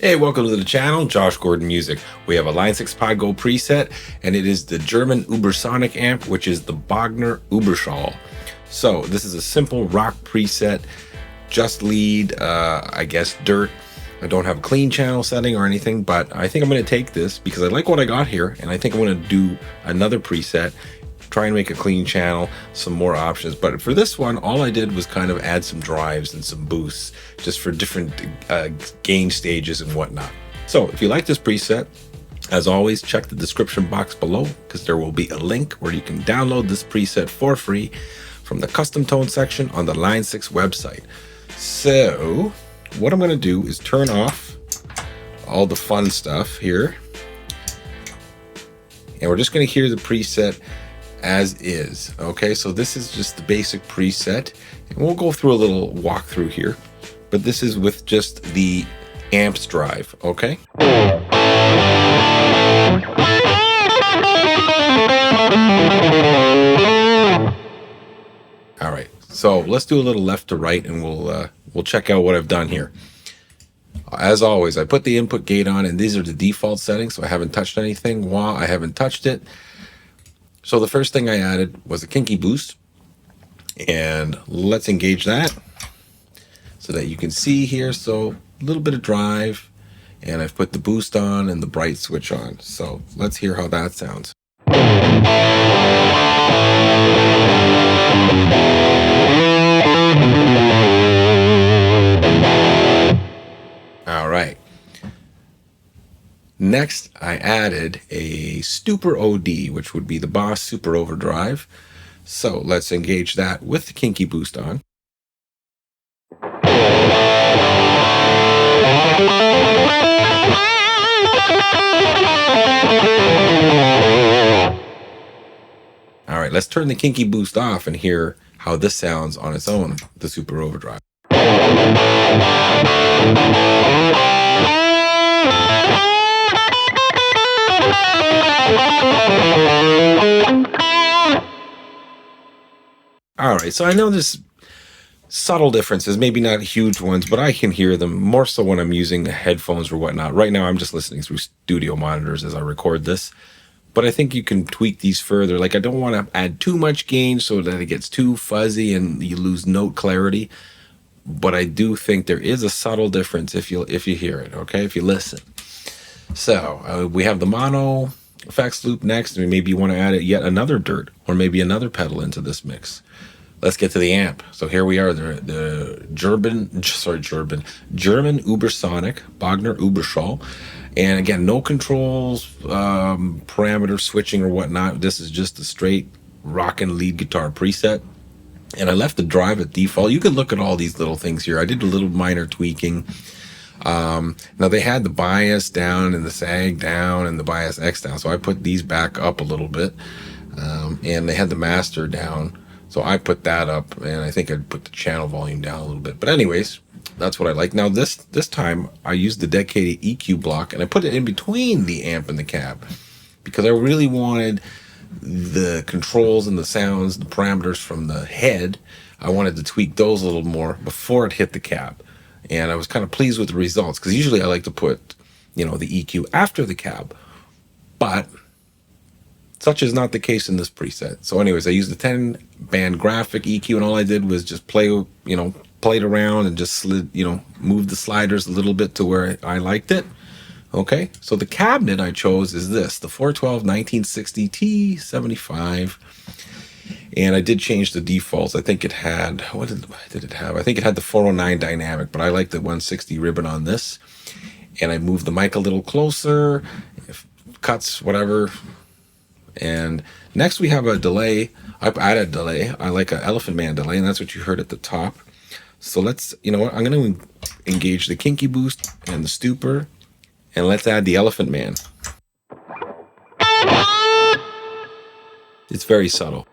Hey, welcome to the channel, Josh Gordon Music. We have a Line 6 Pi Go preset, and it is the German Ubersonic amp, which is the Bogner Überschall. So this is a simple rock preset, just lead, I guess dirt. I don't have a clean channel setting or anything, but I think I'm going to take this because I like what I got here, and I think I'm going to do another preset, try and make a clean channel, some more options. But for this one, all I did was kind of add some drives and some boosts just for different gain stages and whatnot. So if you like this preset, as always, check the description box below because there will be a link where you can download this preset for free from the custom tone section on the Line 6 website. So what I'm going to do is turn off all the fun stuff here, and we're just going to hear the preset as is. Okay, so this is just the basic preset, and we'll go through a little walkthrough here, but this is with just the amps drive. Okay, all right, so let's do a little left to right, and we'll check out what I've done here. As always, I put the input gate on, and these are the default settings, so I haven't touched anything. Wah, I haven't touched it. So the first thing I added was a kinky boost, and let's engage that so that you can see here. So a little bit of drive, and I've put the boost on and the bright switch on. So let's hear how that sounds. All right. Next, I added a Stuper OD, which would be the Boss Super Overdrive. So let's engage that with the kinky boost on. All right, let's turn the kinky boost off and hear how this sounds on its own, the Super Overdrive. All right, so I know there's subtle differences, maybe not huge ones, but I can hear them more so when I'm using headphones or whatnot. Right now, I'm just listening through studio monitors as I record this, but I think you can tweak these further. Like, I don't want to add too much gain so that it gets too fuzzy and you lose note clarity, but I do think there is a subtle difference if you hear it, okay, if you listen. So we have the mono effects loop next, and maybe you want to add yet another dirt or maybe another pedal into this mix. Let's get to the amp. So here we are, the German Ubersonic Bogner Überschall. And again, no controls, parameter switching or whatnot. This is just a straight rockin' lead guitar preset. And I left the drive at default. You can look at all these little things here. I did a little minor tweaking. Now they had the bias down and the sag down and the bias X down. So I put these back up a little bit. And they had the master down. So I put that up, and I think I'd put the channel volume down a little bit. But anyways, that's what I like. Now this time I used the dedicated EQ block, and I put it in between the amp and the cab because I really wanted the controls and the sounds, the parameters from the head. I wanted to tweak those a little more before it hit the cab. And I was kind of pleased with the results because usually I like to put, the EQ after the cab. But such is not the case in this preset. So anyways, I used the 10-band graphic EQ, and all I did was just played around and just moved the sliders a little bit to where I liked it. Okay, so the cabinet I chose is this, the 412 1960 T75. And I did change the defaults. I think it had, what did it have? I think it had the 409 dynamic, but I like the 160 ribbon on this. And I moved the mic a little closer, cuts, whatever. And next we have a delay. I added a delay. I like an Elephant Man delay, and that's what you heard at the top. So let's, I'm going to engage the kinky boost and the Stuper, and let's add the Elephant Man. It's very subtle.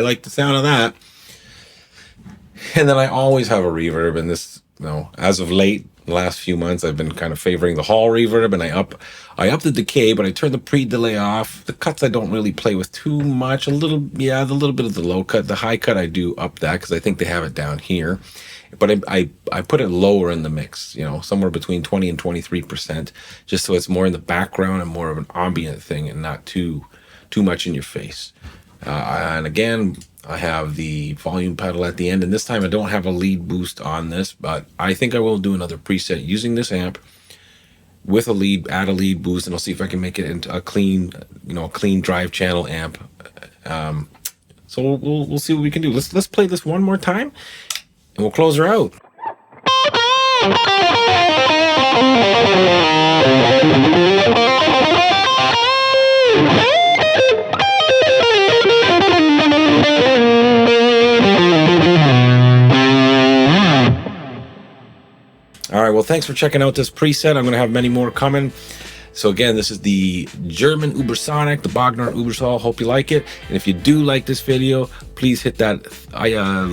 like the sound of that. And then I always have a reverb, and this, as of late, the last few months, I've been kind of favoring the hall reverb, and I up the decay, but I turn the pre-delay off. The cuts I don't really play with too much. The little bit of the low cut. The high cut I do up that because I think they have it down here. But I put it lower in the mix, somewhere between 20 and 23%, just so it's more in the background and more of an ambient thing and not too much in your face. And again, I have the volume pedal at the end, and this time I don't have a lead boost on this, but I think I will do another preset using this amp with add a lead boost, and I'll see if I can make it into a clean drive channel amp. So we'll see what we can do. Let's play this one more time, and we'll close her out. All right, well, thanks for checking out this preset. I'm going to have many more coming. So again, this is the German Ubersonic, the Bogner Ubersoll. Hope you like it. And if you do like this video, please hit that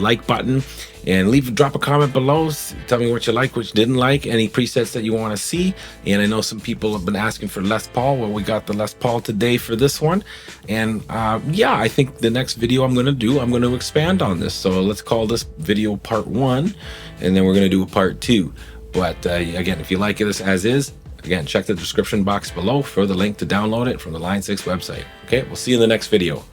like button and drop a comment below. Tell me what you like, what you didn't like, any presets that you want to see. And I know some people have been asking for Les Paul. Well, we got the Les Paul today for this one. And yeah, I think the next video I'm going to expand on this. So let's call this video part 1, and then we're going to do a part 2. But again, if you like this as is, again, check the description box below for the link to download it from the Line 6 website. Okay, we'll see you in the next video.